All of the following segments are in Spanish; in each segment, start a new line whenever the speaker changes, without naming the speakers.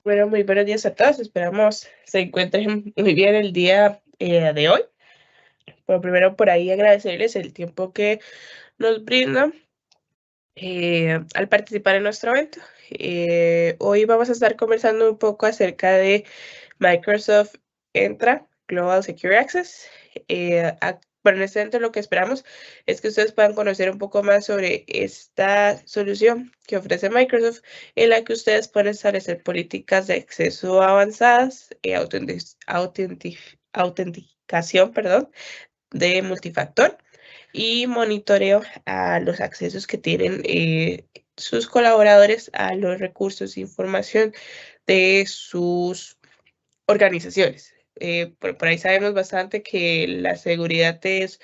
Bueno, muy buenos días a todos. Esperamos se encuentren muy bien el día de hoy. Bueno, primero por ahí agradecerles el tiempo que nos brindan al participar en nuestro evento. Hoy vamos a estar conversando un poco acerca de Microsoft Entra Global Secure Access. Bueno, en este evento lo que esperamos es que ustedes puedan conocer un poco más sobre esta solución que ofrece Microsoft, en la que ustedes pueden establecer políticas de acceso avanzadas, autenticación, perdón, de multifactor y monitoreo a los accesos que tienen sus colaboradores a los recursos e información de sus organizaciones. Por ahí sabemos bastante que la seguridad es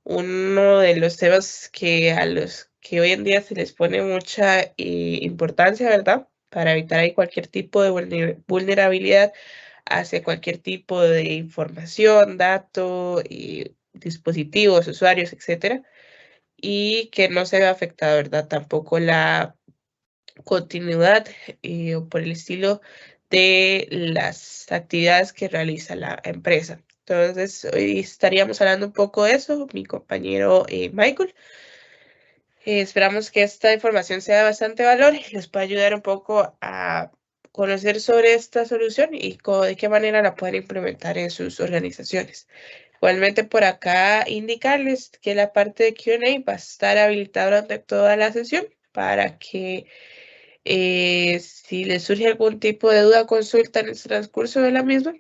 uno de los temas que a los que hoy en día se les pone mucha importancia, ¿verdad? Para evitar ahí cualquier tipo de vulnerabilidad hacia cualquier tipo de información, dato, dispositivos, usuarios, etcétera, y que no se vea afectada, ¿verdad? Tampoco la continuidad o por el estilo de las actividades que realiza la empresa. Entonces, hoy estaríamos hablando un poco de eso, mi compañero Michael. Esperamos que esta información sea de bastante valor y les pueda ayudar un poco a conocer sobre esta solución y de qué manera la pueden implementar en sus organizaciones. Igualmente por acá indicarles que la parte de Q&A va a estar habilitada durante toda la sesión para que si les surge algún tipo de duda o consulta en el transcurso de la misma,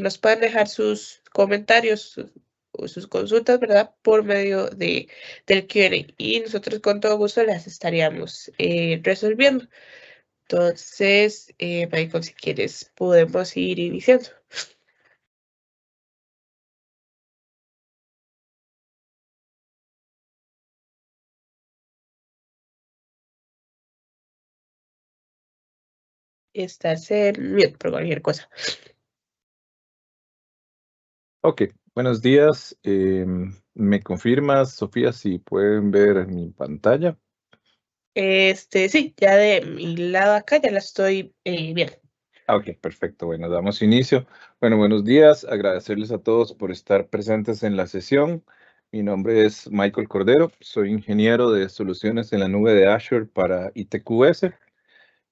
nos puedan dejar sus comentarios o sus consultas, ¿verdad? Por medio del Q&A y nosotros con todo gusto las estaríamos resolviendo. Entonces, Michael, si quieres, podemos ir iniciando. Estás en mute por cualquier cosa.
Ok, buenos días. ¿Me confirmas, Sofía, si pueden ver mi pantalla?
Sí, ya de mi lado acá ya la estoy viendo.
Ok, perfecto. Bueno, damos inicio. Bueno, buenos días. Agradecerles a todos por estar presentes en la sesión. Mi nombre es Michael Cordero. Soy ingeniero de soluciones en la nube de Azure para ITQS.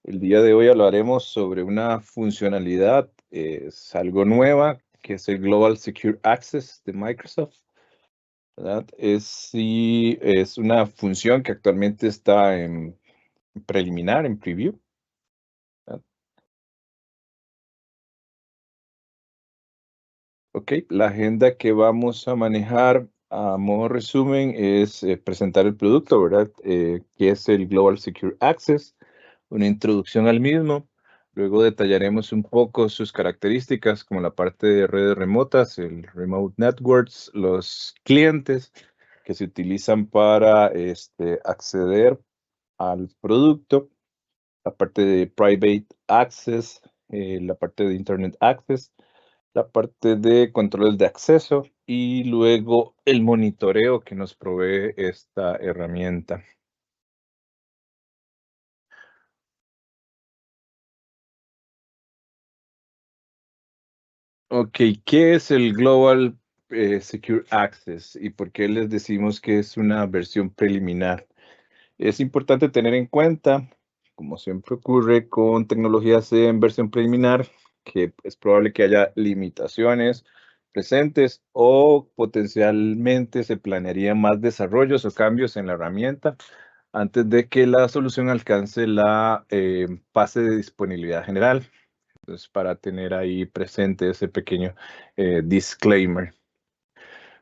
El día de hoy hablaremos sobre una funcionalidad, es algo nueva, que es el Global Secure Access de Microsoft. ¿Verdad? Es una función que actualmente está en preliminar, en preview. ¿Verdad? Ok, la agenda que vamos a manejar a modo resumen es presentar el producto, ¿verdad? Que es el Global Secure Access, una introducción al mismo. Luego detallaremos un poco sus características, como la parte de redes remotas, el Remote Networks, los clientes que se utilizan para acceder al producto, la parte de Private Access, la parte de Internet Access, la parte de controles de acceso y luego el monitoreo que nos provee esta herramienta. Ok, ¿qué es el Global Secure Access y por qué les decimos que es una versión preliminar? Es importante tener en cuenta, como siempre ocurre con tecnologías en versión preliminar, que es probable que haya limitaciones presentes o potencialmente se planearían más desarrollos o cambios en la herramienta antes de que la solución alcance la fase de disponibilidad general. Entonces, para tener ahí presente ese pequeño disclaimer.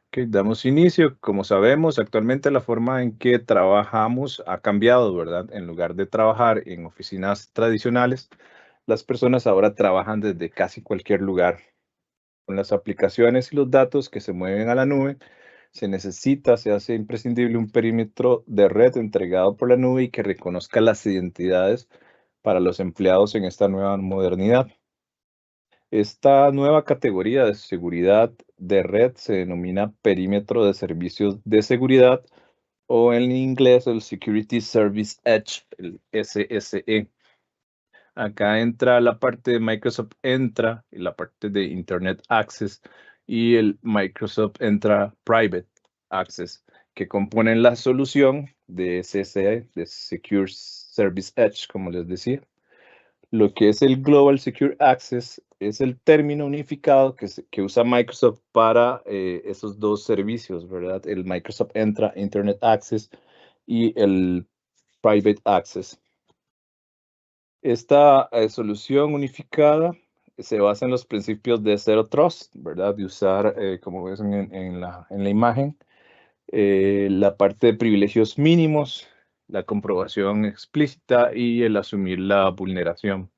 Ok, damos inicio. Como sabemos, actualmente la forma en que trabajamos ha cambiado, ¿verdad? En lugar de trabajar en oficinas tradicionales, las personas ahora trabajan desde casi cualquier lugar. Con las aplicaciones y los datos que se mueven a la nube, se hace imprescindible un perímetro de red entregado por la nube y que reconozca las identidades para los empleados en esta nueva modernidad. Esta nueva categoría de seguridad de red se denomina perímetro de servicios de seguridad o en inglés el Security Service Edge, el SSE. Acá entra la parte de Microsoft Entra y la parte de Internet Access y el Microsoft Entra Private Access, que componen la solución de SSE, de Secure Service Edge, como les decía. Lo que es el Global Secure Access es el término unificado que usa Microsoft para esos dos servicios, ¿verdad? El Microsoft Entra Internet Access y el Private Access. Esta solución unificada se basa en los principios de Zero Trust, ¿verdad? De usar, como ves en la imagen, la parte de privilegios mínimos, la comprobación explícita y el asumir la vulneración.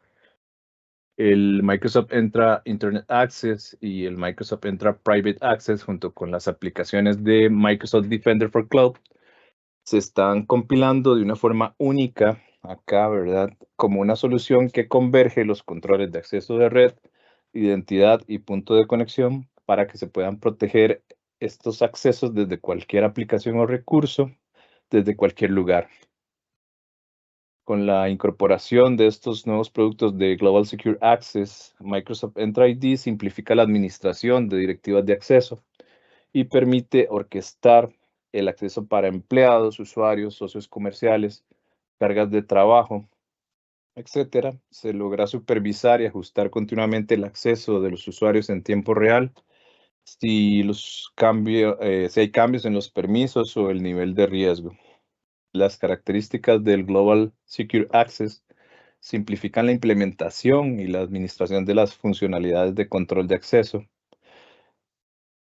El Microsoft Entra Internet Access y el Microsoft Entra Private Access, junto con las aplicaciones de Microsoft Defender for Cloud, se están compilando de una forma única acá, ¿verdad? Como una solución que converge los controles de acceso de red, identidad y punto de conexión para que se puedan proteger estos accesos desde cualquier aplicación o recurso, desde cualquier lugar. Con la incorporación de estos nuevos productos de Global Secure Access, Microsoft Entra ID simplifica la administración de directivas de acceso y permite orquestar el acceso para empleados, usuarios, socios comerciales, cargas de trabajo, etcétera. Se logra supervisar y ajustar continuamente el acceso de los usuarios en tiempo real si hay cambios en los permisos o el nivel de riesgo. Las características del Global Secure Access simplifican la implementación y la administración de las funcionalidades de control de acceso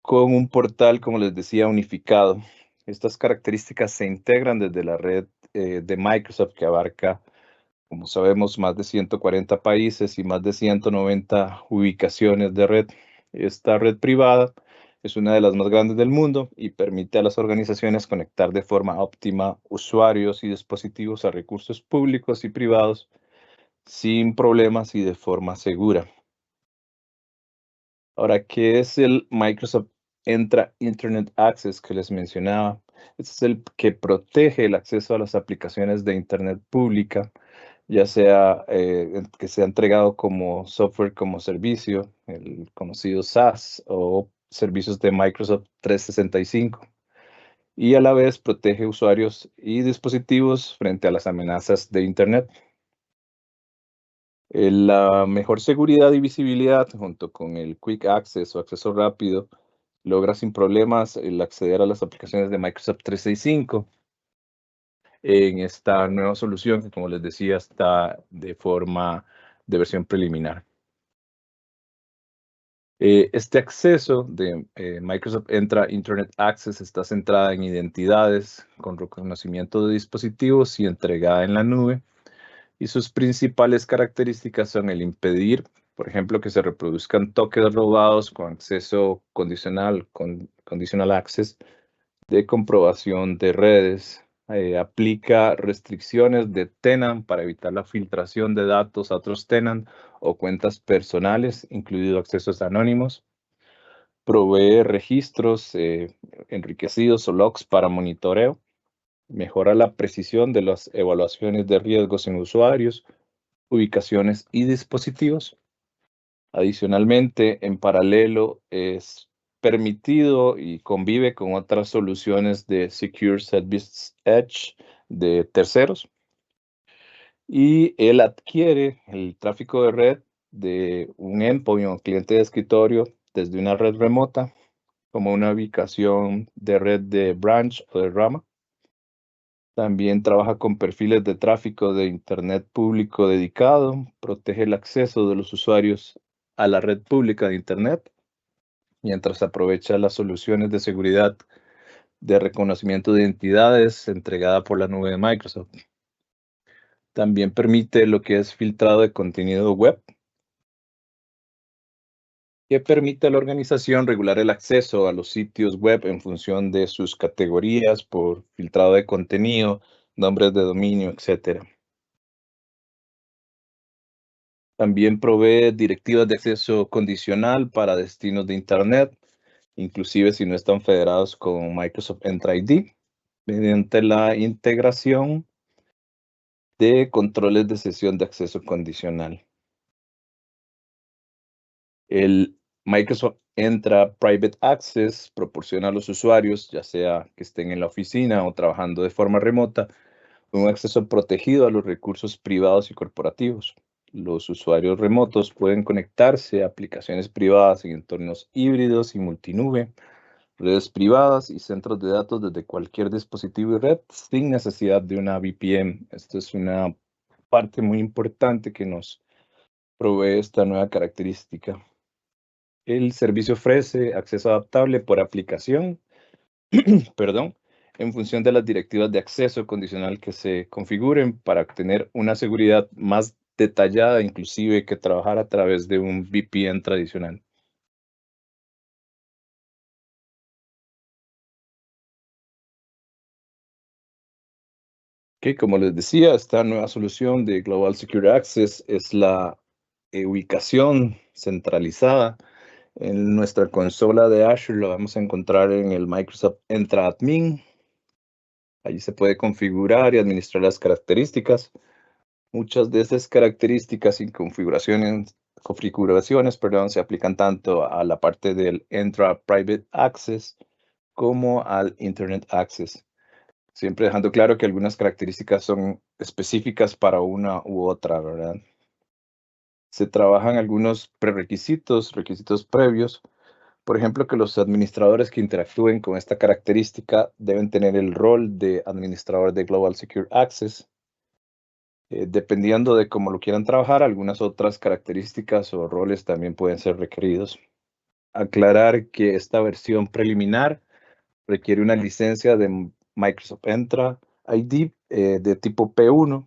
con un portal, como les decía, unificado. Estas características se integran desde la red de Microsoft, que abarca, como sabemos, más de 140 países y más de 190 ubicaciones de red. Esta red privada es una de las más grandes del mundo y permite a las organizaciones conectar de forma óptima usuarios y dispositivos a recursos públicos y privados sin problemas y de forma segura. Ahora, ¿qué es el Microsoft Entra Internet Access que les mencionaba? Este es el que protege el acceso a las aplicaciones de Internet pública, ya sea que sea entregado como software como servicio, el conocido SaaS, o servicios de Microsoft 365. Y a la vez protege usuarios y dispositivos frente a las amenazas de Internet. La mejor seguridad y visibilidad, junto con el Quick Access o acceso rápido, logra sin problemas el acceder a las aplicaciones de Microsoft 365 en esta nueva solución que, como les decía, está de forma de versión preliminar. Este acceso de Microsoft Entra Internet Access está centrada en identidades con reconocimiento de dispositivos y entregada en la nube. Y sus principales características son el impedir, por ejemplo, que se reproduzcan tokens robados con acceso condicional, conditional access, de comprobación de redes. Aplica restricciones de tenant para evitar la filtración de datos a otros tenant o cuentas personales, incluidos accesos anónimos. Provee registros enriquecidos o logs para monitoreo. Mejora la precisión de las evaluaciones de riesgos en usuarios, ubicaciones y dispositivos. Adicionalmente, en paralelo, es permitido y convive con otras soluciones de Secure Service Edge de terceros. Y él adquiere el tráfico de red de un endpoint o cliente de escritorio desde una red remota, como una ubicación de red de branch o de rama. También trabaja con perfiles de tráfico de Internet público dedicado, protege el acceso de los usuarios a la red pública de Internet, mientras aprovecha las soluciones de seguridad de reconocimiento de identidades entregada por la nube de Microsoft. También permite lo que es filtrado de contenido web, que permite a la organización regular el acceso a los sitios web en función de sus categorías por filtrado de contenido, nombres de dominio, etc. También provee directivas de acceso condicional para destinos de Internet, inclusive si no están federados con Microsoft Entra ID, mediante la integración de controles de sesión de acceso condicional. El Microsoft Entra Private Access proporciona a los usuarios, ya sea que estén en la oficina o trabajando de forma remota, un acceso protegido a los recursos privados y corporativos. Los usuarios remotos pueden conectarse a aplicaciones privadas en entornos híbridos y multinube, redes privadas y centros de datos desde cualquier dispositivo y red sin necesidad de una VPN. Esto es una parte muy importante que nos provee esta nueva característica. El servicio ofrece acceso adaptable por aplicación, perdón, en función de las directivas de acceso condicional que se configuren para obtener una seguridad más detallada, inclusive que trabajar a través de un VPN tradicional. Como les decía, esta nueva solución de Global Secure Access es la ubicación centralizada en nuestra consola de Azure. Lo vamos a encontrar en el Microsoft Entra Admin. Allí se puede configurar y administrar las características. Muchas de esas características y configuraciones, se aplican tanto a la parte del Entra Private Access como al Internet Access. Siempre dejando claro que algunas características son específicas para una u otra, ¿verdad? Se trabajan algunos requisitos previos. Por ejemplo, que los administradores que interactúen con esta característica deben tener el rol de administrador de Global Secure Access. Dependiendo de cómo lo quieran trabajar, algunas otras características o roles también pueden ser requeridos. Aclarar que esta versión preliminar requiere una licencia de Microsoft Entra ID de tipo P1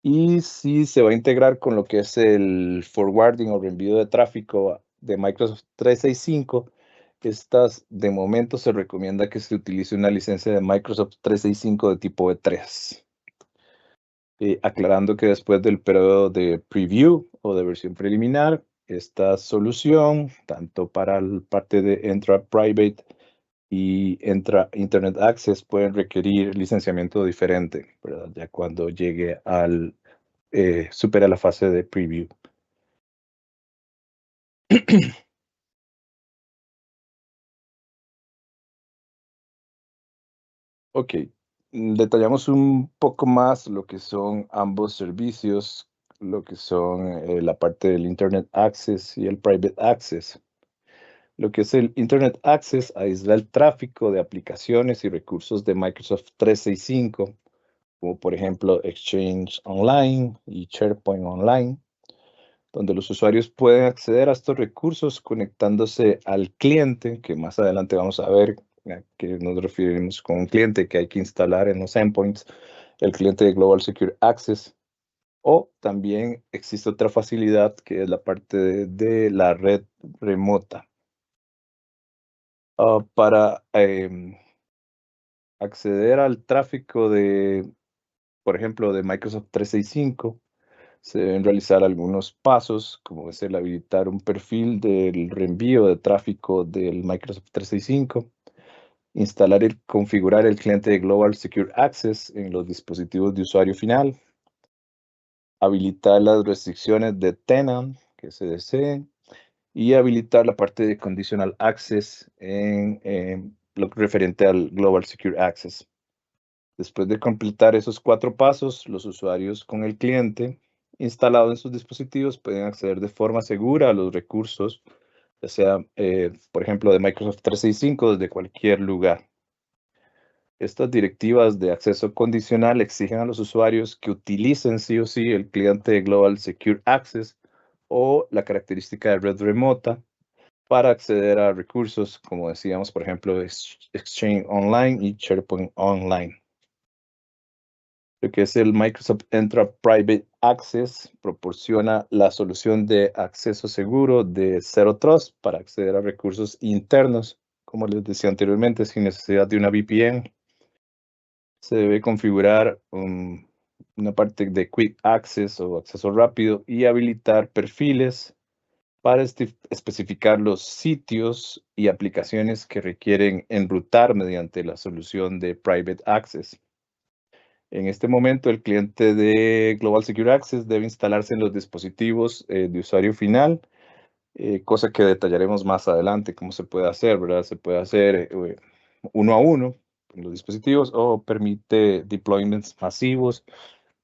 y sí se va a integrar con lo que es el forwarding o reenvío de tráfico de Microsoft 365. Estas de momento se recomienda que se utilice una licencia de Microsoft 365 de tipo E3. Aclarando que después del periodo de preview o de versión preliminar, esta solución, tanto para la parte de Entra Private y Entra Internet Access, pueden requerir licenciamiento diferente, ¿verdad? Ya cuando llegue al, supera la fase de preview. Ok, detallamos un poco más lo que son ambos servicios, lo que son la parte del Internet Access y el Private Access. Lo que es el Internet Access aísla el tráfico de aplicaciones y recursos de Microsoft 365, como por ejemplo Exchange Online y SharePoint Online, donde los usuarios pueden acceder a estos recursos conectándose al cliente, que más adelante vamos a ver a qué nos referimos con un cliente que hay que instalar en los endpoints, el cliente de Global Secure Access. O también existe otra facilidad que es la parte de la red remota. Para acceder al tráfico de, por ejemplo, de Microsoft 365, se deben realizar algunos pasos, como es el habilitar un perfil del reenvío de tráfico del Microsoft 365, instalar y configurar el cliente de Global Secure Access en los dispositivos de usuario final, habilitar las restricciones de tenant que se deseen y habilitar la parte de Conditional Access en lo referente al Global Secure Access. Después de completar esos 4 pasos, los usuarios con el cliente instalado en sus dispositivos pueden acceder de forma segura a los recursos, ya sea, por ejemplo, de Microsoft 365 desde cualquier lugar. Estas directivas de acceso condicional exigen a los usuarios que utilicen sí o sí el cliente de Global Secure Access o la característica de red remota para acceder a recursos, como decíamos, por ejemplo, Exchange Online y SharePoint Online. Lo que es el Microsoft Entra Private Access proporciona la solución de acceso seguro de Zero Trust para acceder a recursos internos, como les decía anteriormente, sin necesidad de una VPN. Se debe configurar una parte de Quick Access o acceso rápido y habilitar perfiles para especificar los sitios y aplicaciones que requieren enrutar mediante la solución de Private Access. En este momento, el cliente de Global Secure Access debe instalarse en los dispositivos de usuario final, cosa que detallaremos más adelante cómo se puede hacer, ¿verdad? Se puede hacer uno a uno en los dispositivos o permite deployments masivos,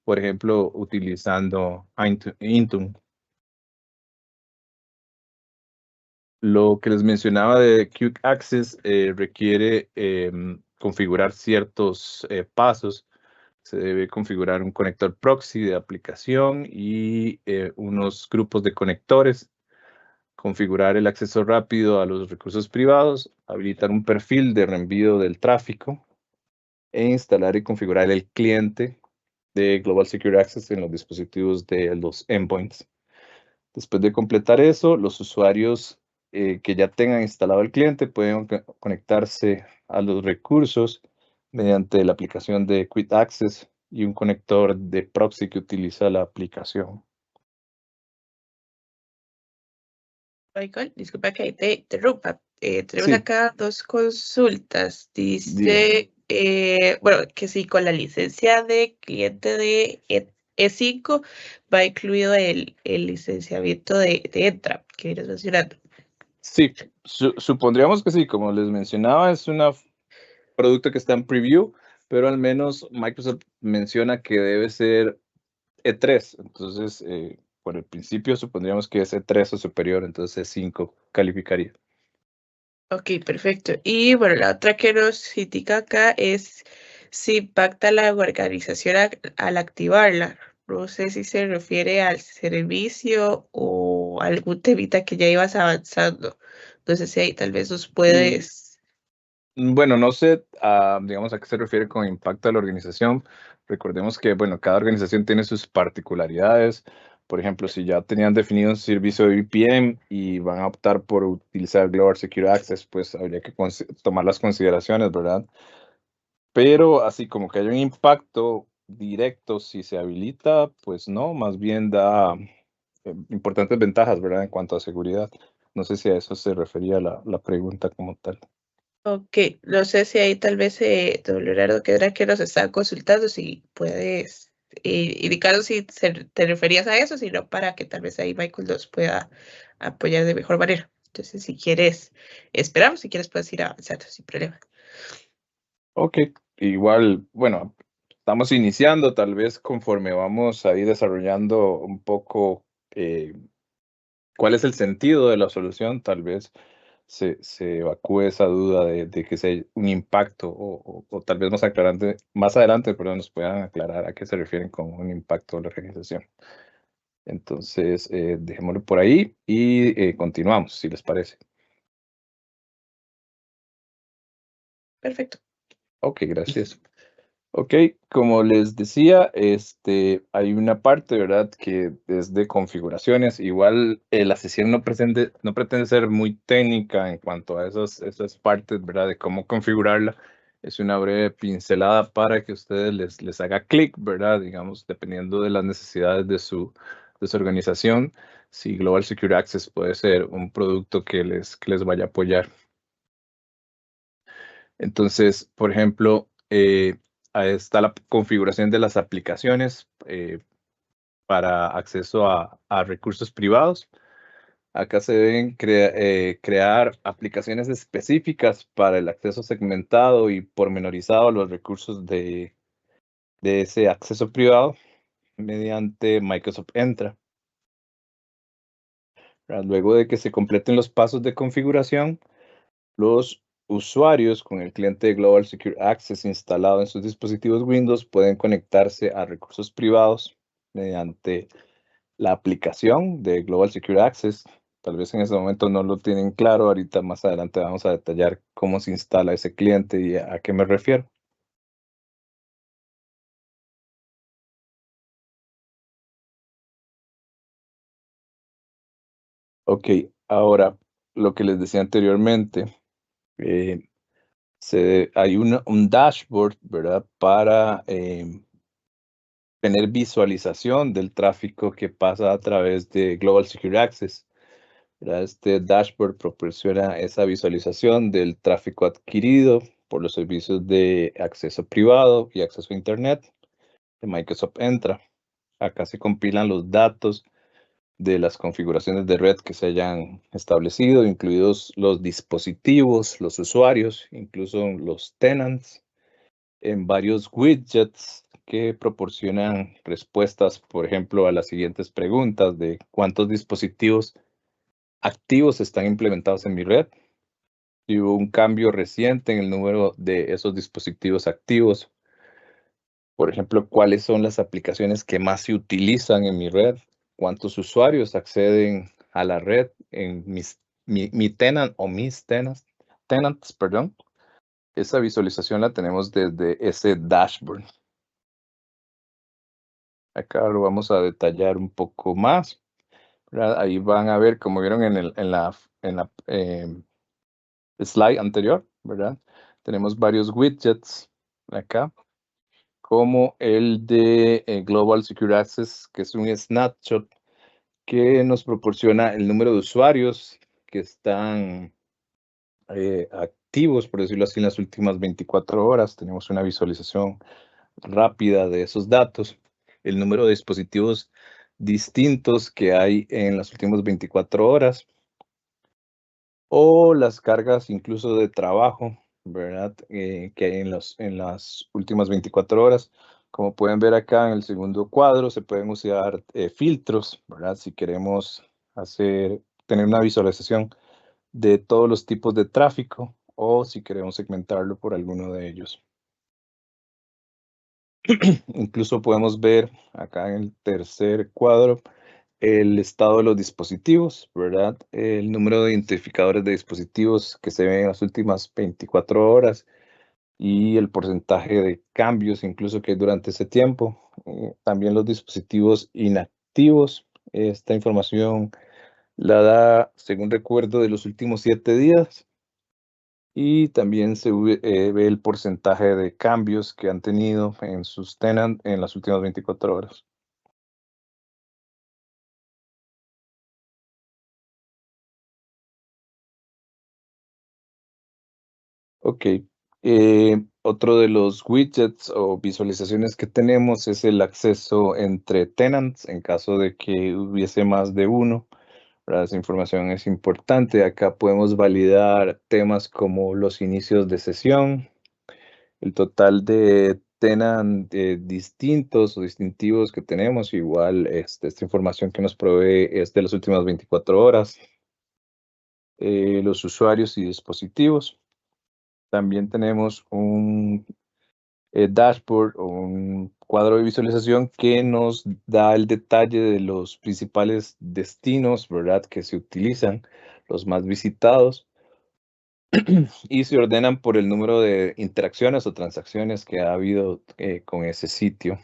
por ejemplo, utilizando Intune. Lo que les mencionaba de Quick Access requiere configurar ciertos pasos. Se debe configurar un conector proxy de aplicación y unos grupos de conectores, configurar el acceso rápido a los recursos privados, habilitar un perfil de reenvío del tráfico e instalar y configurar el cliente de Global Secure Access en los dispositivos de los endpoints. Después de completar eso, los usuarios que ya tengan instalado el cliente pueden conectarse a los recursos mediante la aplicación de Quick Access y un conector de proxy que utiliza la aplicación.
Michael, disculpa que ahí te interrumpa. Tenemos
Sí,
acá dos consultas.
dígame.
Dice, bueno, que sí, con la licencia de cliente de E5 va incluido el licenciamiento de Entra, que vienes mencionando.
Sí, supondríamos que sí, como les mencionaba, es un producto que está en preview, pero al menos Microsoft menciona que debe ser E3. Entonces, por el principio supondríamos que es E3 o superior, entonces E5 calificaría.
Ok, perfecto. Y bueno, la otra que nos indica acá es si impacta la organización al activarla. No sé si se refiere al servicio o algún temita que ya ibas avanzando. No sé si ahí tal vez nos puedes.
Bueno, no sé, digamos, a qué se refiere con impacto a la organización. Recordemos que, bueno, cada organización tiene sus particularidades. Por ejemplo, si ya tenían definido un servicio de VPN y van a optar por utilizar Global Secure Access, pues habría que tomar las consideraciones, ¿verdad? Pero así como que haya un impacto directo si se habilita, pues no, más bien da importantes ventajas, ¿verdad? En cuanto a seguridad. No sé si a eso se refería la pregunta como tal.
Ok, no sé si ahí tal vez, don Leonardo, que era que nos estaba consultando, si puedes indicarnos si te referías a eso, sino para que tal vez ahí Michael nos pueda apoyar de mejor manera. Entonces, si quieres, esperamos, si quieres puedes ir avanzando sin problema.
Ok, igual, bueno, estamos iniciando, tal vez conforme vamos ahí desarrollando un poco cuál es el sentido de la solución, tal vez se evacúe esa duda de que sea un impacto o tal vez más adelante, perdón, nos puedan aclarar a qué se refieren con un impacto a la organización. Entonces, dejémoslo por ahí y continuamos, si les parece.
Perfecto.
Ok, gracias. Ok, como les decía, hay una parte, ¿verdad?, que es de configuraciones. Igual la sesión no pretende ser muy técnica en cuanto a esas partes, ¿verdad?, de cómo configurarla. Es una breve pincelada para que ustedes les haga clic, ¿verdad?, digamos, dependiendo de las necesidades de su organización. Si Global Secure Access puede ser un producto que les vaya a apoyar. Entonces, por ejemplo, ahí está la configuración de las aplicaciones para acceso a recursos privados. Acá se deben crear aplicaciones específicas para el acceso segmentado y pormenorizado a los recursos de ese acceso privado mediante Microsoft Entra. Luego de que se completen los pasos de configuración, los usuarios con el cliente de Global Secure Access instalado en sus dispositivos Windows pueden conectarse a recursos privados mediante la aplicación de Global Secure Access. Tal vez en ese momento no lo tienen claro, ahorita más adelante vamos a detallar cómo se instala ese cliente y a qué me refiero. Ok, ahora lo que les decía anteriormente, eh, hay un dashboard, ¿verdad? Para tener visualización del tráfico que pasa a través de Global Secure Access, ¿verdad? Este dashboard proporciona esa visualización del tráfico adquirido por los servicios de acceso privado y acceso a Internet. de Microsoft Entra. Acá se compilan los datos de las configuraciones de red que se hayan establecido, incluidos los dispositivos, los usuarios, incluso los tenants, en varios widgets que proporcionan respuestas, por ejemplo, a las siguientes preguntas de cuántos dispositivos activos están implementados en mi red. Si hubo un cambio reciente en el número de esos dispositivos activos. Por ejemplo, cuáles son las aplicaciones que más se utilizan en mi red, cuántos usuarios acceden a la red en mi tenant o mis tenants, perdón. Esa visualización la tenemos desde ese dashboard. Acá lo vamos a detallar un poco más, ¿verdad? Ahí van a ver, como vieron en la slide anterior, ¿verdad? Tenemos varios widgets acá, como el de Global Secure Access, que es un snapshot que nos proporciona el número de usuarios que están activos, por decirlo así, en las últimas 24 horas. Tenemos una visualización rápida de esos datos, el número de dispositivos distintos que hay en las últimas 24 horas o las cargas incluso de trabajo, ¿verdad? Que hay en las últimas 24 horas. Como pueden ver acá en el segundo cuadro, se pueden usar filtros, ¿verdad? Si queremos tener una visualización de todos los tipos de tráfico o si queremos segmentarlo por alguno de ellos. Incluso podemos ver acá en el tercer cuadro el estado de los dispositivos, ¿verdad? El número de identificadores de dispositivos que se ven en las últimas 24 horas y el porcentaje de cambios incluso que hay durante ese tiempo. También los dispositivos inactivos. Esta información la da, según recuerdo, de los últimos 7 días. Y también se ve el porcentaje de cambios que han tenido en sus tenants en las últimas 24 horas. Ok. Otro de los widgets o visualizaciones que tenemos es el acceso entre tenants en caso de que hubiese más de uno. Esa información es importante. Acá podemos validar temas como los inicios de sesión, el total de tenant distintos o distintivos que tenemos. Igual esta información que nos provee es de las últimas 24 horas. Los usuarios y dispositivos. También tenemos un dashboard o un cuadro de visualización que nos da el detalle de los principales destinos, ¿verdad? Que se utilizan, los más visitados, y se ordenan por el número de interacciones o transacciones que ha habido con ese sitio.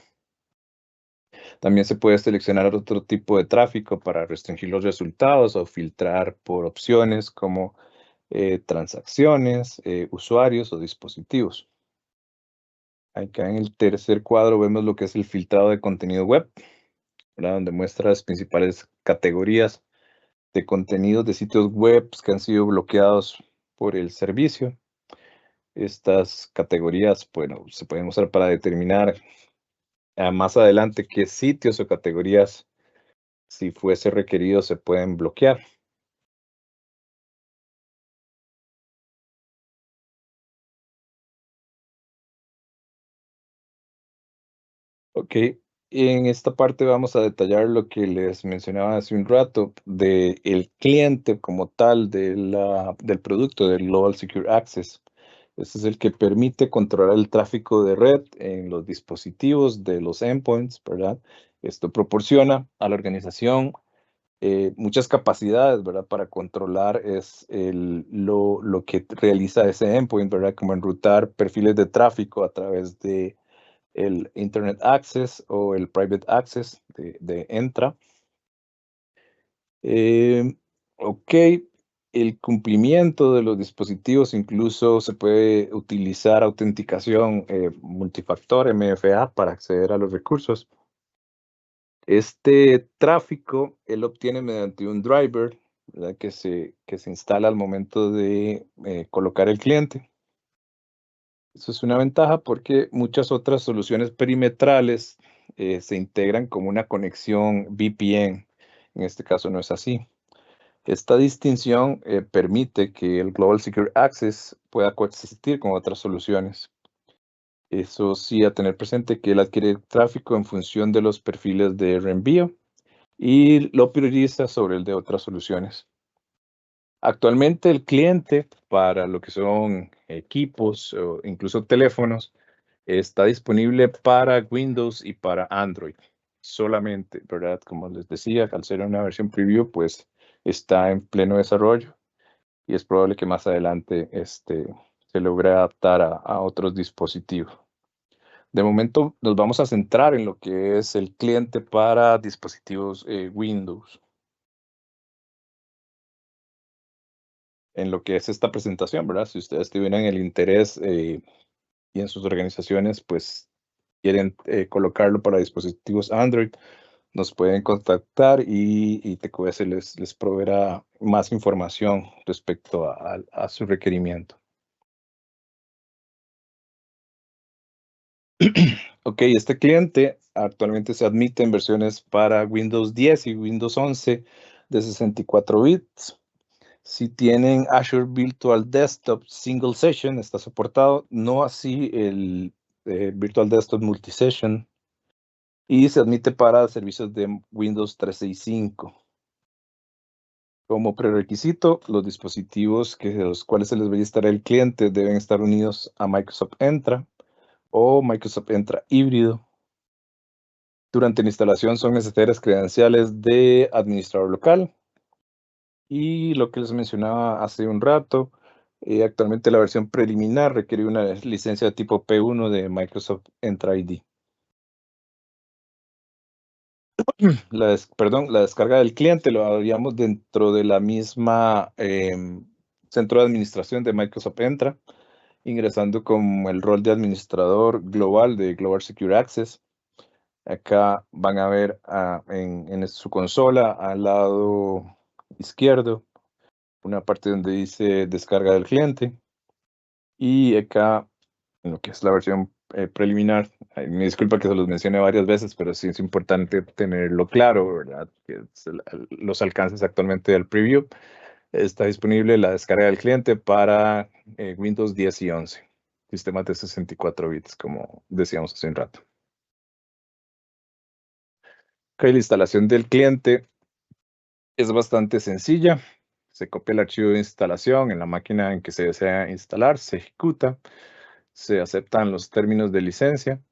También se puede seleccionar otro tipo de tráfico para restringir los resultados o filtrar por opciones como transacciones, usuarios o dispositivos. Acá en el tercer cuadro vemos lo que es el filtrado de contenido web, ¿verdad? Donde muestra las principales categorías de contenidos de sitios web que han sido bloqueados por el servicio. Estas categorías, bueno, se pueden usar para determinar más adelante qué sitios o categorías, si fuese requerido, se pueden bloquear. Ok, en esta parte vamos a detallar lo que les mencionaba hace un rato de el cliente como tal del producto del Global Secure Access. Este es el que permite controlar el tráfico de red en los dispositivos de los endpoints, ¿verdad? Esto proporciona a la organización muchas capacidades, ¿verdad? Para controlar lo que realiza ese endpoint, ¿verdad? Como enrutar perfiles de tráfico a través de el Internet Access o el Private Access de Entra. Ok, el cumplimiento de los dispositivos, incluso se puede utilizar autenticación multifactor, MFA, para acceder a los recursos. Este tráfico, él obtiene mediante un driver, ¿verdad? Que se instala al momento de colocar el cliente. Eso es una ventaja porque muchas otras soluciones perimetrales se integran como una conexión VPN. En este caso no es así. Esta distinción permite que el Global Secure Access pueda coexistir con otras soluciones. Eso sí, a tener presente que él adquiere tráfico en función de los perfiles de reenvío y lo prioriza sobre el de otras soluciones. Actualmente el cliente para lo que son equipos o incluso teléfonos está disponible para Windows y para Android solamente, ¿verdad? Como les decía, al ser una versión preview, pues está en pleno desarrollo y es probable que más adelante se logre adaptar a otros dispositivos. De momento nos vamos a centrar en lo que es el cliente para dispositivos Windows. En lo que es esta presentación, ¿verdad? Si ustedes tuvieran el interés y en sus organizaciones, pues quieren colocarlo para dispositivos Android, nos pueden contactar y TQS les proveerá más información respecto a su requerimiento. Ok, este cliente actualmente se admite en versiones para Windows 10 y Windows 11 de 64 bits. Si tienen Azure Virtual Desktop Single Session, está soportado, no así el Virtual Desktop Multisession. Y se admite para servicios de Windows 365. Como prerequisito, los dispositivos los cuales se les va a instalar el cliente deben estar unidos a Microsoft Entra o Microsoft Entra híbrido. Durante la instalación son necesarias credenciales de administrador local. Y lo que les mencionaba hace un rato, actualmente la versión preliminar requiere una licencia de tipo P1 de Microsoft Entra ID. La descarga del cliente lo haríamos dentro de la misma centro de administración de Microsoft Entra, ingresando con el rol de administrador global de Global Secure Access. Acá van a ver en su consola al lado izquierdo una parte donde dice descarga del cliente. Y acá, en lo que es la versión preliminar, me disculpa que se los mencione varias veces, pero sí es importante tenerlo claro, ¿verdad? Que los alcances actualmente del preview. Está disponible la descarga del cliente para Windows 10 y 11, sistemas de 64 bits, como decíamos hace un rato. Ok, la instalación del cliente es bastante sencilla. Se copia el archivo de instalación en la máquina en que se desea instalar, se ejecuta, se aceptan los términos de licencia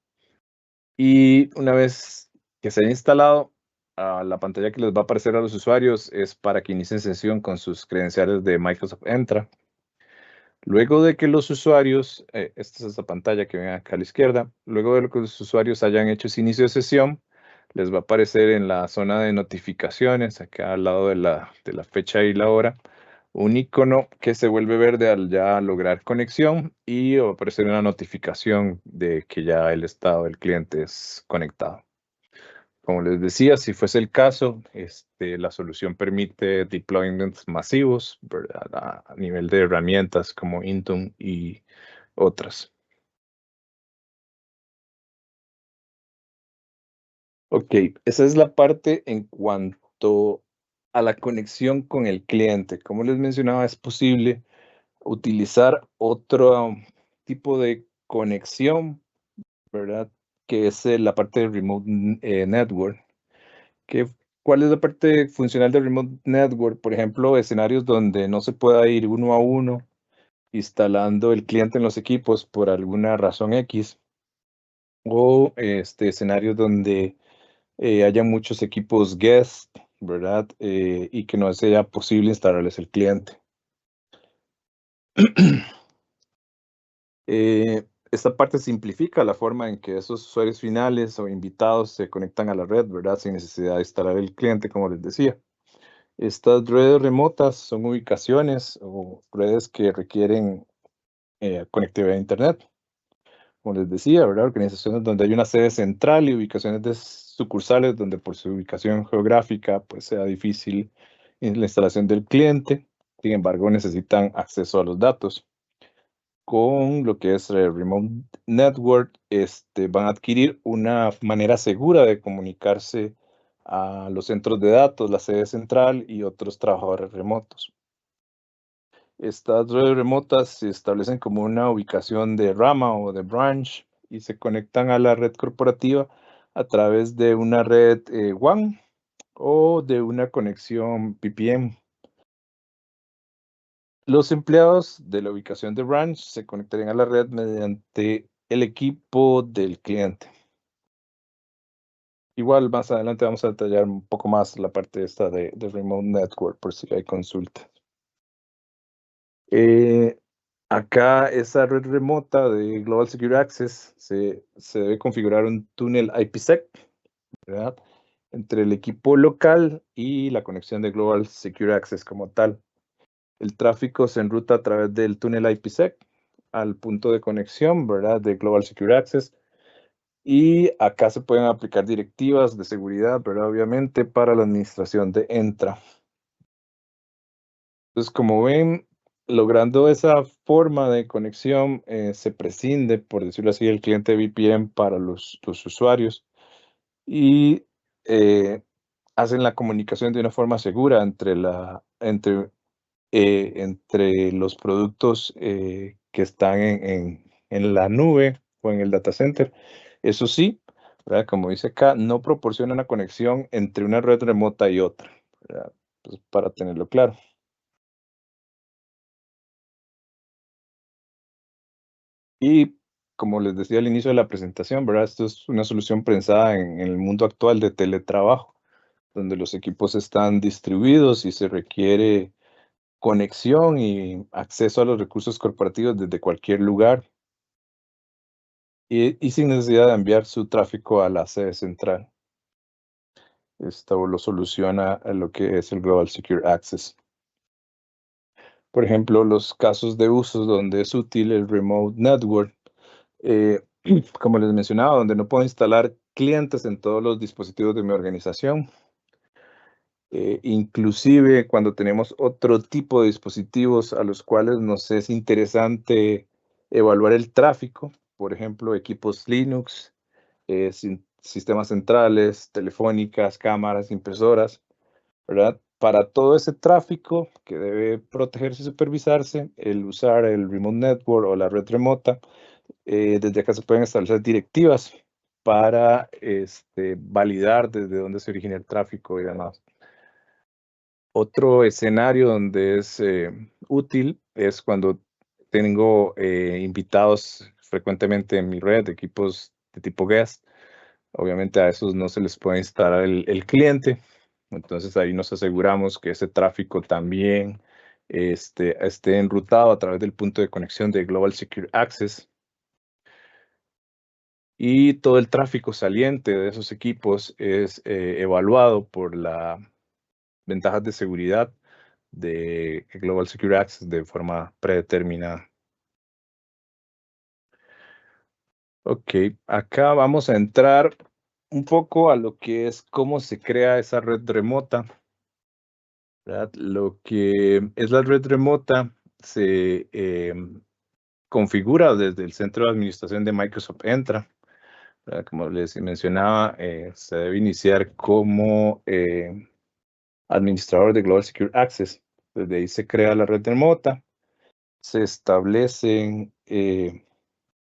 y una vez que se haya instalado, la pantalla que les va a aparecer a los usuarios es para que inicien sesión con sus credenciales de Microsoft Entra. Luego de que los usuarios, esta es esa pantalla que ven acá a la izquierda, luego de que los usuarios hayan hecho ese inicio de sesión, les va a aparecer en la zona de notificaciones, acá al lado de la fecha y la hora, un icono que se vuelve verde al ya lograr conexión y va a aparecer una notificación de que ya el estado del cliente es conectado. Como les decía, si fuese el caso, la solución permite deployments masivos, ¿verdad? A nivel de herramientas como Intune y otras. Ok, esa es la parte en cuanto a la conexión con el cliente. Como les mencionaba, es posible utilizar otro tipo de conexión, ¿verdad? Que es la parte de Remote Network. ¿Cuál es la parte funcional de Remote Network? Por ejemplo, escenarios donde no se pueda ir uno a uno instalando el cliente en los equipos por alguna razón X, o escenarios donde haya muchos equipos guest, ¿verdad? Y que no sea posible instalarles el cliente. Esta parte simplifica la forma en que esos usuarios finales o invitados se conectan a la red, ¿verdad? Sin necesidad de instalar el cliente, como les decía. Estas redes remotas son ubicaciones o redes que requieren conectividad a Internet. Como les decía, ¿verdad? Organizaciones donde hay una sede central y ubicaciones de sucursales donde por su ubicación geográfica pues sea difícil la instalación del cliente. Sin embargo, necesitan acceso a los datos. con lo que es Remote Network, van a adquirir una manera segura de comunicarse a los centros de datos, la sede central y otros trabajadores remotos. Estas redes remotas se establecen como una ubicación de rama o de branch y se conectan a la red corporativa a través de una red WAN o de una conexión VPN. Los empleados de la ubicación de branch se conectarían a la red mediante el equipo del cliente. Igual más adelante vamos a detallar un poco más la parte esta de Remote Network por si hay consultas. Acá esa red remota de Global Secure Access se debe configurar un túnel IPsec, ¿verdad? Entre el equipo local y la conexión de Global Secure Access como tal. El tráfico se enruta a través del túnel IPsec al punto de conexión, ¿verdad? De Global Secure Access. Y acá se pueden aplicar directivas de seguridad, ¿verdad? Obviamente para la administración de Entra. Entonces, como ven, logrando esa forma de conexión, se prescinde, por decirlo así, el cliente VPN para los usuarios y hacen la comunicación de una forma segura entre los productos que están en la nube o en el data center. Eso sí, ¿verdad? Como dice acá, no proporciona una conexión entre una red remota y otra, ¿verdad? Pues para tenerlo claro. Y como les decía al inicio de la presentación, ¿verdad? Esto es una solución pensada en el mundo actual de teletrabajo, donde los equipos están distribuidos y se requiere conexión y acceso a los recursos corporativos desde cualquier lugar y sin necesidad de enviar su tráfico a la sede central. Esto lo soluciona a lo que es el Global Secure Access. Por ejemplo, los casos de usos donde es útil el Remote Network, como les mencionaba, donde no puedo instalar clientes en todos los dispositivos de mi organización. Inclusive cuando tenemos otro tipo de dispositivos a los cuales nos es interesante evaluar el tráfico, por ejemplo, equipos Linux, sistemas centrales, telefónicas, cámaras, impresoras, ¿verdad? Para todo ese tráfico que debe protegerse y supervisarse, el usar el Remote Network o la red remota, desde acá se pueden establecer directivas para validar desde dónde se origina el tráfico y demás. Otro escenario donde es útil es cuando tengo invitados frecuentemente en mi red, equipos de tipo guest. Obviamente a esos no se les puede instalar el cliente. Entonces ahí nos aseguramos que ese tráfico también esté enrutado a través del punto de conexión de Global Secure Access. Y todo el tráfico saliente de esos equipos es evaluado por las ventajas de seguridad de Global Secure Access de forma predeterminada. Ok, acá vamos a entrar un poco a lo que es cómo se crea esa red remota, ¿verdad? Lo que es la red remota se configura desde el centro de administración de Microsoft Entra, ¿verdad? Como les mencionaba, se debe iniciar como administrador de Global Secure Access. Desde ahí se crea la red remota, se establecen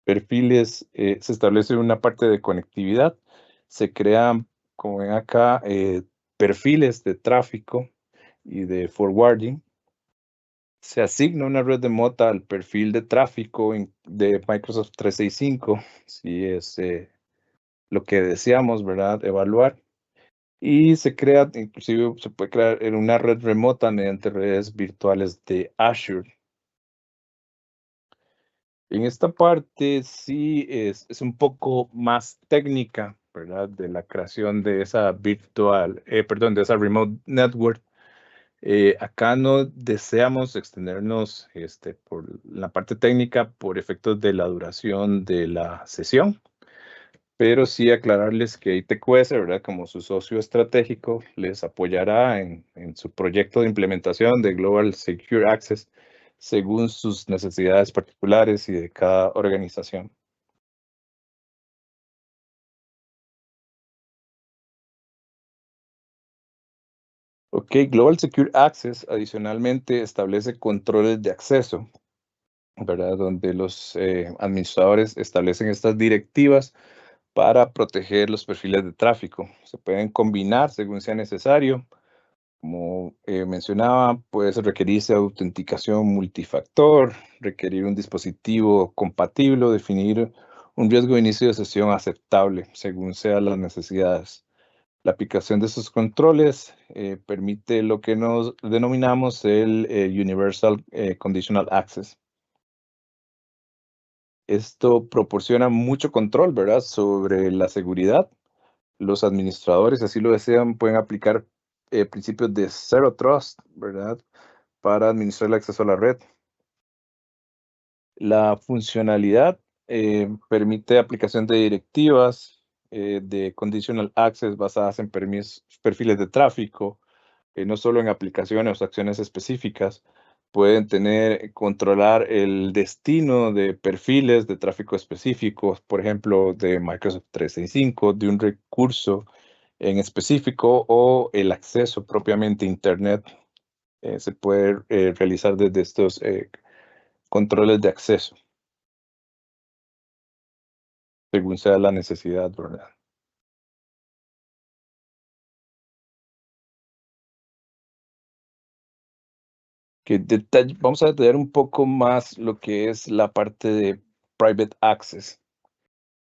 perfiles, se establece una parte de conectividad, se crean, como ven acá, perfiles de tráfico y de forwarding. Se asigna una red remota al perfil de tráfico de Microsoft 365, si es lo que deseamos, ¿verdad? Evaluar. Y se crea, inclusive se puede crear en una red remota mediante redes virtuales de Azure. En esta parte sí es un poco más técnica, ¿verdad? De la creación de esa de esa remote network. Acá no deseamos extendernos por la parte técnica por efectos de la duración de la sesión, pero sí aclararles que ITQS, ¿verdad? Como su socio estratégico, les apoyará en su proyecto de implementación de Global Secure Access según sus necesidades particulares y de cada organización. Ok, Global Secure Access adicionalmente establece controles de acceso, ¿verdad? Donde los administradores establecen estas directivas para proteger los perfiles de tráfico. Se pueden combinar según sea necesario. Como mencionaba, puede requerirse autenticación multifactor, requerir un dispositivo compatible o definir un riesgo de inicio de sesión aceptable según sean las necesidades. La aplicación de estos controles permite lo que nos denominamos el Universal Conditional Access. Esto proporciona mucho control, ¿verdad?, sobre la seguridad. Los administradores, así lo desean, pueden aplicar principios de Zero Trust, ¿verdad?, para administrar el acceso a la red. La funcionalidad permite aplicación de directivas de Conditional Access basadas en perfiles de tráfico, no solo en aplicaciones o acciones específicas. Pueden controlar el destino de perfiles de tráfico específicos, por ejemplo, de Microsoft 365, de un recurso en específico o el acceso propiamente a Internet. Se puede realizar desde estos controles de acceso, según sea la necesidad, ¿verdad? Vamos a detallar un poco más lo que es la parte de Private Access.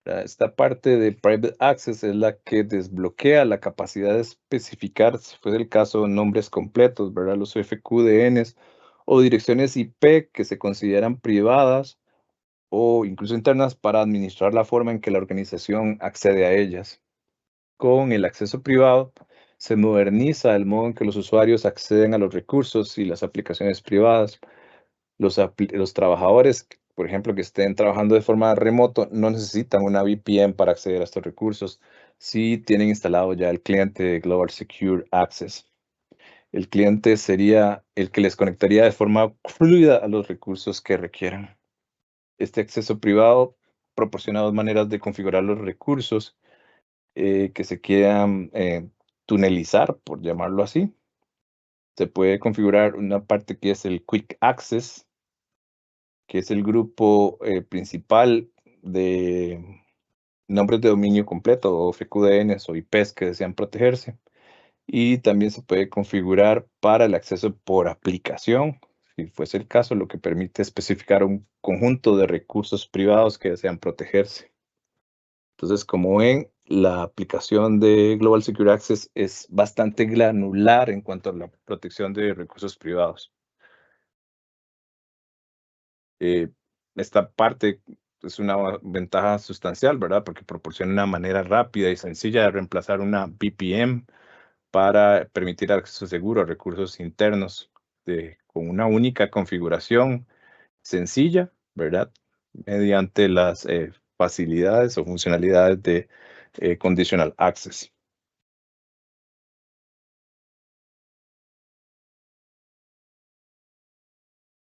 Esta parte de Private Access es la que desbloquea la capacidad de especificar, si fuese el caso, nombres completos, ¿verdad? Los FQDNs o direcciones IP que se consideran privadas o incluso internas para administrar la forma en que la organización accede a ellas. Con el acceso privado, se moderniza el modo en que los usuarios acceden a los recursos y las aplicaciones privadas. Los trabajadores, por ejemplo, que estén trabajando de forma remoto, no necesitan una VPN para acceder a estos recursos si tienen instalado ya el cliente de Global Secure Access. El cliente sería el que les conectaría de forma fluida a los recursos que requieran. Este acceso privado proporciona dos maneras de configurar los recursos que se quieran tunelizar, por llamarlo así. Se puede configurar una parte que es el Quick Access, que es el grupo principal de nombres de dominio completo o FQDNs o IPs que desean protegerse. Y también se puede configurar para el acceso por aplicación, si fuese el caso, lo que permite especificar un conjunto de recursos privados que desean protegerse. Entonces, como ven, la aplicación de Global Secure Access es bastante granular en cuanto a la protección de recursos privados. Esta parte es una ventaja sustancial, ¿verdad? Porque proporciona una manera rápida y sencilla de reemplazar una VPN para permitir acceso seguro a recursos internos con una única configuración sencilla, ¿verdad? Mediante las facilidades o funcionalidades de Conditional Access.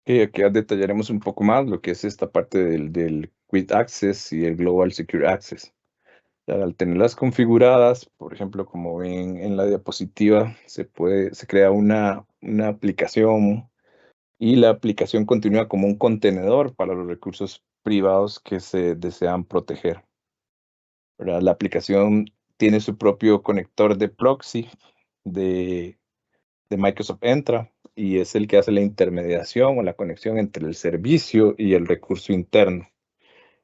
Aquí detallaremos un poco más lo que es esta parte del Quick Access y el Global Secure Access. Al tenerlas configuradas, por ejemplo, como ven en la diapositiva, se crea una aplicación y la aplicación continúa como un contenedor para los recursos privados que se desean proteger, ¿verdad? La aplicación tiene su propio conector de proxy de Microsoft Entra y es el que hace la intermediación o la conexión entre el servicio y el recurso interno.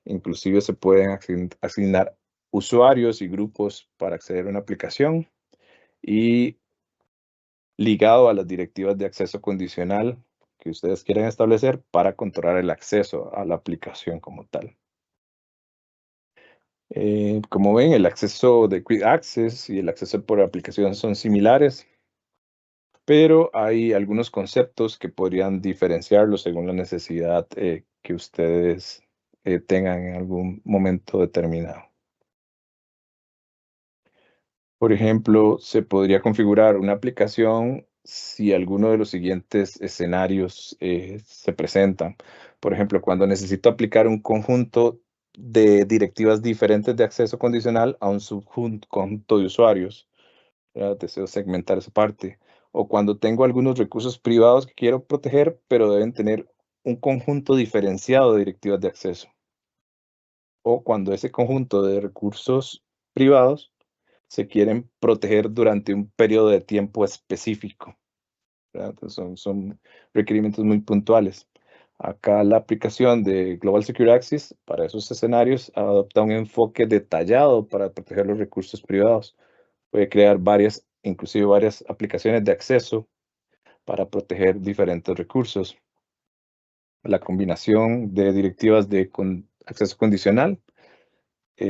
Inclusive se pueden asignar usuarios y grupos para acceder a una aplicación y ligado a las directivas de acceso condicional que ustedes quieren establecer para controlar el acceso a la aplicación como tal. Como ven, el acceso de Quick Access y el acceso por aplicación son similares, pero hay algunos conceptos que podrían diferenciarlos según la necesidad que ustedes tengan en algún momento determinado. Por ejemplo, se podría configurar una aplicación si alguno de los siguientes escenarios se presentan. Por ejemplo, cuando necesito aplicar un conjunto de directivas diferentes de acceso condicional a un subconjunto de usuarios. Deseo segmentar esa parte. O cuando tengo algunos recursos privados que quiero proteger, pero deben tener un conjunto diferenciado de directivas de acceso. O cuando ese conjunto de recursos privados se quieren proteger durante un periodo de tiempo específico. Entonces son requerimientos muy puntuales. Acá la aplicación de Global Secure Access para esos escenarios adopta un enfoque detallado para proteger los recursos privados. Puede crear inclusive varias aplicaciones de acceso para proteger diferentes recursos. La combinación de directivas de acceso condicional,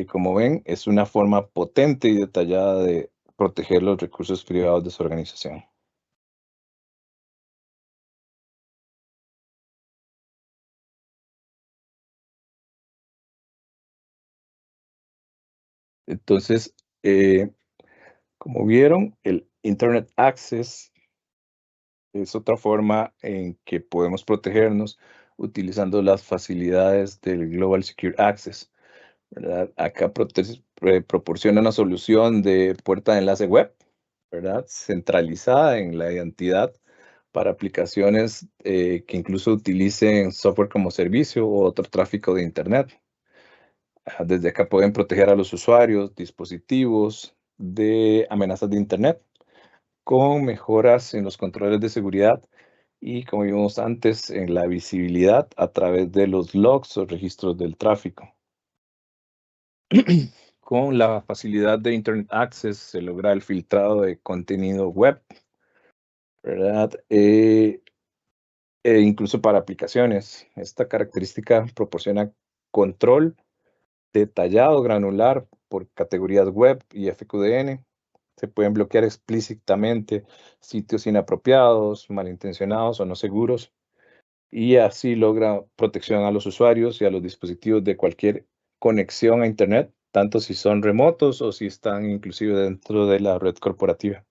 como ven, es una forma potente y detallada de proteger los recursos privados de su organización. Entonces, como vieron, el Internet Access es otra forma en que podemos protegernos utilizando las facilidades del Global Secure Access, ¿verdad? Acá proporciona una solución de puerta de enlace web, ¿verdad? Centralizada en la identidad para aplicaciones que incluso utilicen software como servicio o otro tráfico de Internet. Desde acá pueden proteger a los usuarios, dispositivos de amenazas de Internet con mejoras en los controles de seguridad y, como vimos antes, en la visibilidad a través de los logs o registros del tráfico. Con la facilidad de Internet Access se logra el filtrado de contenido web, ¿verdad? Incluso para aplicaciones. Esta característica proporciona control detallado, granular por categorías web y FQDN. Se pueden bloquear explícitamente sitios inapropiados, malintencionados o no seguros, y así logra protección a los usuarios y a los dispositivos de cualquier conexión a Internet, tanto si son remotos o si están inclusive dentro de la red corporativa.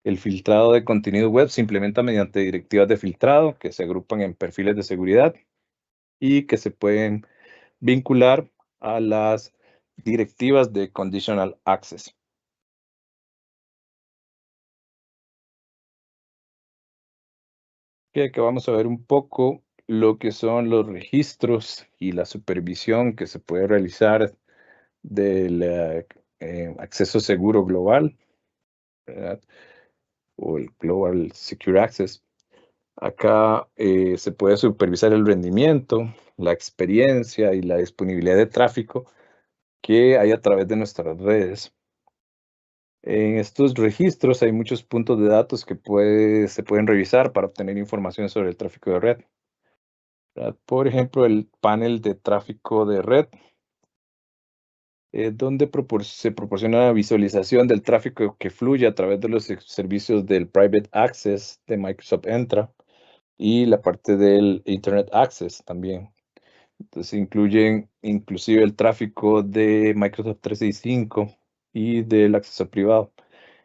El filtrado de contenido web se implementa mediante directivas de filtrado que se agrupan en perfiles de seguridad y que se pueden vincular a las directivas de Conditional Access. Que vamos a ver un poco lo que son los registros y la supervisión que se puede realizar del acceso seguro global, ¿verdad? O el Global Secure Access. Acá se puede supervisar el rendimiento, la experiencia y la disponibilidad de tráfico que hay a través de nuestras redes. En estos registros hay muchos puntos de datos que se pueden revisar para obtener información sobre el tráfico de red, ¿verdad? Por ejemplo, el panel de tráfico de red, donde se proporciona una visualización del tráfico que fluye a través de los servicios del Private Access de Microsoft Entra y la parte del Internet Access también. Entonces incluyen inclusive el tráfico de Microsoft 365 y del acceso privado.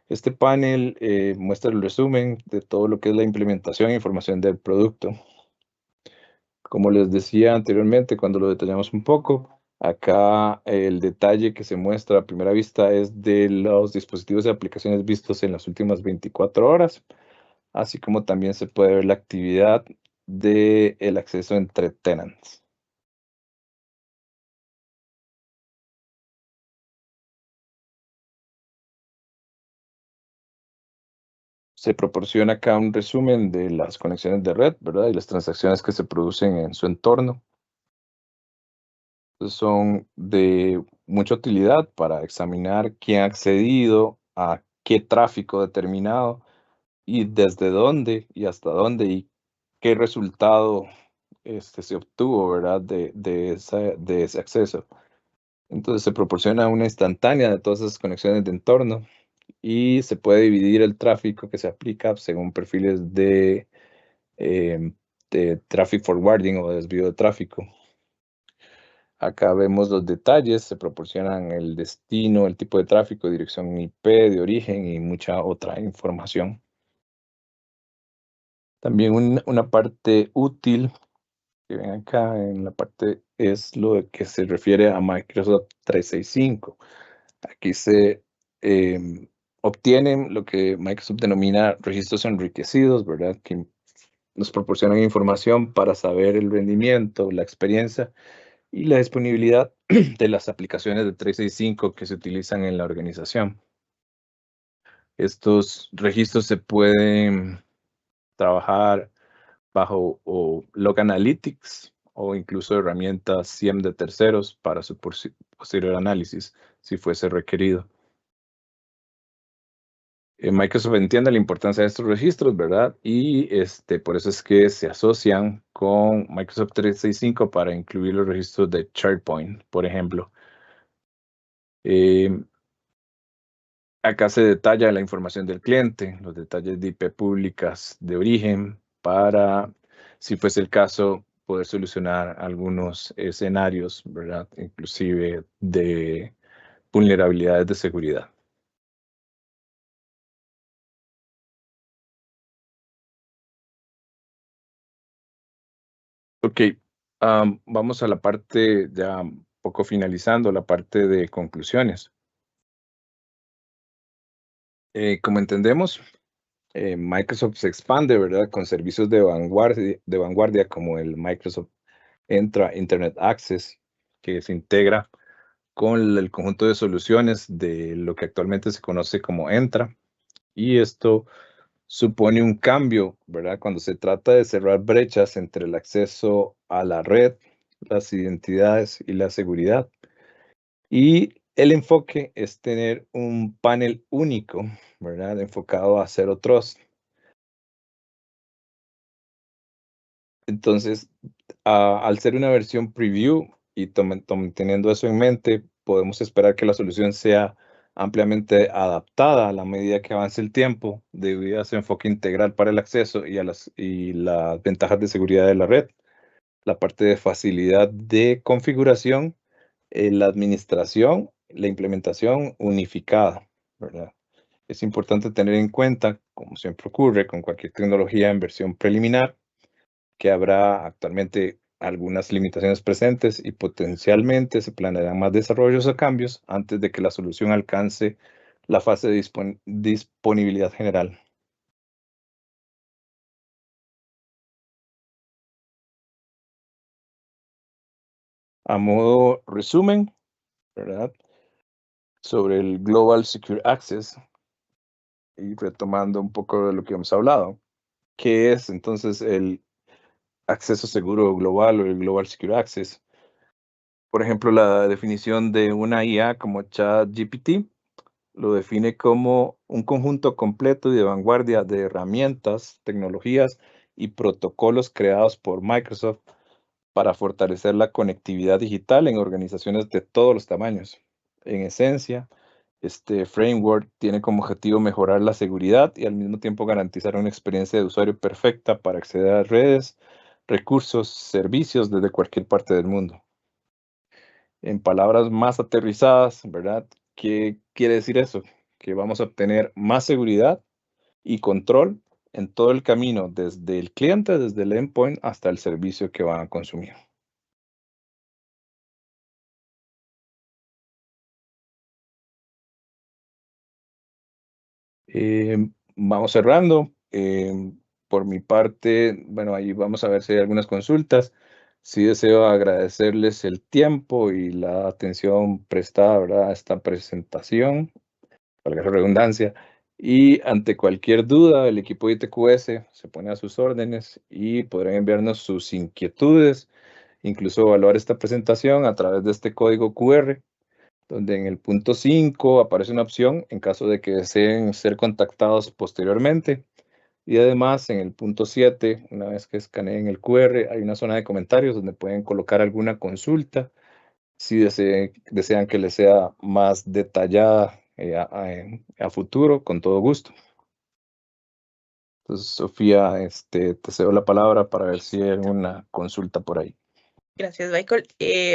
Este panel muestra el resumen de todo lo que es la implementación e información del producto. Como les decía anteriormente, cuando lo detallamos un poco, acá el detalle que se muestra a primera vista es de los dispositivos y aplicaciones vistos en las últimas 24 horas, así como también se puede ver la actividad del acceso entre tenants. Se proporciona acá un resumen de las conexiones de red, ¿verdad? Y las transacciones que se producen en su entorno. Son de mucha utilidad para examinar quién ha accedido a qué tráfico determinado y desde dónde y hasta dónde y qué resultado se obtuvo, ¿verdad? De ese acceso. Entonces se proporciona una instantánea de todas esas conexiones de entorno y se puede dividir el tráfico que se aplica según perfiles de traffic forwarding o desvío de tráfico. Acá vemos los detalles, se proporcionan el destino, el tipo de tráfico, dirección IP de origen y mucha otra información. También una parte útil que ven acá en la parte es lo que se refiere a Microsoft 365. Aquí se obtienen lo que Microsoft denomina registros enriquecidos, ¿verdad? Que nos proporcionan información para saber el rendimiento, la experiencia y la disponibilidad de las aplicaciones de 365 que se utilizan en la organización. Estos registros se pueden trabajar bajo Log Analytics o incluso herramientas SIEM de terceros para su posterior análisis, si fuese requerido. Microsoft entiende la importancia de estos registros, ¿verdad? Y por eso es que se asocian con Microsoft 365 para incluir los registros de SharePoint, por ejemplo. Acá se detalla la información del cliente, los detalles de IP públicas de origen para, si fuese el caso, poder solucionar algunos escenarios, ¿verdad? Inclusive de vulnerabilidades de seguridad. Ok, vamos a la parte ya un poco finalizando, la parte de conclusiones. Como entendemos, Microsoft se expande, ¿verdad? Con servicios de vanguardia como el Microsoft Internet Access, que se integra con el conjunto de soluciones de lo que actualmente se conoce como Entra. Y esto supone un cambio, ¿verdad? Cuando se trata de cerrar brechas entre el acceso a la red, las identidades y la seguridad. Y el enfoque es tener un panel único, ¿verdad? Enfocado a Zero Trust. Entonces, al ser una versión preview y teniendo eso en mente, podemos esperar que la solución sea ampliamente adaptada a la medida que avance el tiempo, debido a su enfoque integral para el acceso y las ventajas de seguridad de la red, la parte de facilidad de configuración, la administración, la implementación unificada, ¿verdad? Es importante tener en cuenta, como siempre ocurre con cualquier tecnología en versión preliminar, que habrá actualmente algunas limitaciones presentes y potencialmente se planearán más desarrollos o cambios antes de que la solución alcance la fase de disponibilidad general. A modo resumen, ¿verdad? Sobre el Global Secure Access y retomando un poco de lo que hemos hablado. ¿Qué es entonces el acceso seguro global o el Global Secure Access? Por ejemplo, la definición de una IA como ChatGPT lo define como un conjunto completo y de vanguardia de herramientas, tecnologías y protocolos creados por Microsoft para fortalecer la conectividad digital en organizaciones de todos los tamaños. En esencia, este framework tiene como objetivo mejorar la seguridad y al mismo tiempo garantizar una experiencia de usuario perfecta para acceder a redes, recursos, servicios desde cualquier parte del mundo. En palabras más aterrizadas, ¿verdad? ¿Qué quiere decir eso? Que vamos a obtener más seguridad y control en todo el camino, desde el cliente, desde el endpoint hasta el servicio que van a consumir. Vamos cerrando. Por mi parte, bueno, ahí vamos a ver si hay algunas consultas. Sí deseo agradecerles el tiempo y la atención prestada, ¿verdad?, a esta presentación, valga la redundancia. Y ante cualquier duda, el equipo de ITQS se pone a sus órdenes y podrán enviarnos sus inquietudes, incluso evaluar esta presentación a través de este código QR, donde en el punto 5 aparece una opción en caso de que deseen ser contactados posteriormente. Y además en el punto 7, una vez que escaneen el QR, hay una zona de comentarios donde pueden colocar alguna consulta si desean que les sea más detallada a futuro, con todo gusto. Entonces, Sofía, te cedo la palabra para ver si hay alguna consulta por ahí.
Gracias, Michael.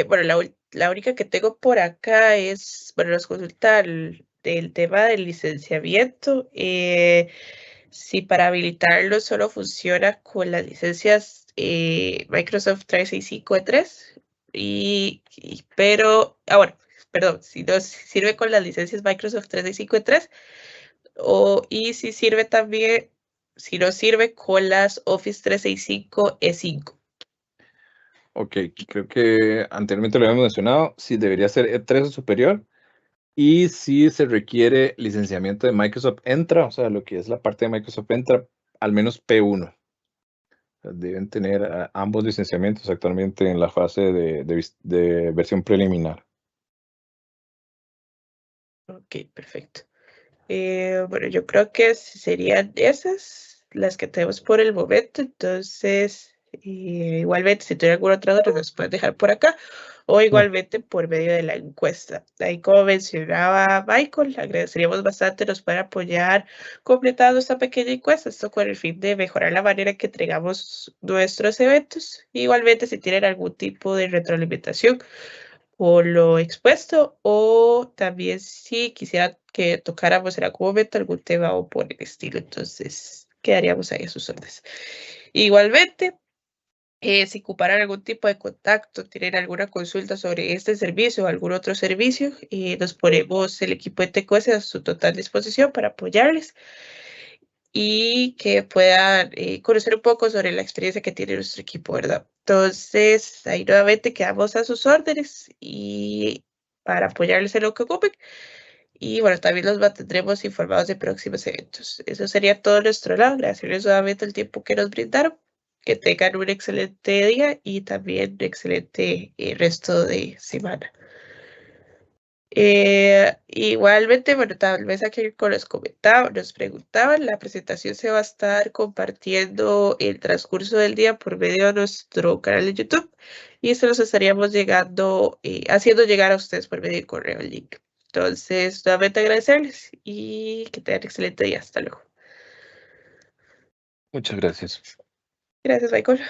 Bueno, la única que tengo por acá es, bueno, nos consulta del tema del licenciamiento. si para habilitarlo solo funciona con las licencias Microsoft 365 E3, pero, bueno, perdón, si no sirve con las licencias Microsoft 365 E3, y si sirve también, si no sirve con las Office 365 E5.
Ok, creo que anteriormente lo habíamos mencionado, si debería ser E3 o superior, y si se requiere licenciamiento de Microsoft Entra, o sea, lo que es la parte de Microsoft Entra, al menos P1. Deben tener ambos licenciamientos actualmente en la fase de versión preliminar.
Ok, perfecto. Bueno, yo creo que serían esas las que tenemos por el momento. Entonces, igualmente, si tiene alguna otra duda, nos pueden dejar por acá o igualmente por medio de la encuesta. Ahí, como mencionaba Michael, agradeceríamos bastante nos puedan apoyar completando esta pequeña encuesta. Esto con el fin de mejorar la manera en que entregamos nuestros eventos. Igualmente, si tienen algún tipo de retroalimentación por lo expuesto, o también si quisiera que tocáramos en algún momento algún tema o por el estilo, entonces quedaríamos ahí a sus órdenes. Igualmente, si ocuparan algún tipo de contacto, tienen alguna consulta sobre este servicio o algún otro servicio, nos ponemos el equipo de TQS a su total disposición para apoyarles y que puedan conocer un poco sobre la experiencia que tiene nuestro equipo, ¿verdad? Entonces, ahí nuevamente quedamos a sus órdenes y para apoyarles en lo que ocupen. Y bueno, también los mantendremos informados de próximos eventos. Eso sería todo de nuestro lado. Gracias nuevamente el tiempo que nos brindaron. Que tengan un excelente día y también un excelente resto de semana. Igualmente, bueno, tal vez aquí como les comentaba, nos preguntaban, la presentación se va a estar compartiendo el transcurso del día por medio de nuestro canal de YouTube y se los estaríamos haciendo llegar a ustedes por medio de correo el link. Entonces, nuevamente agradecerles y que tengan excelente día. Hasta luego.
Muchas gracias.
Gracias, Michael.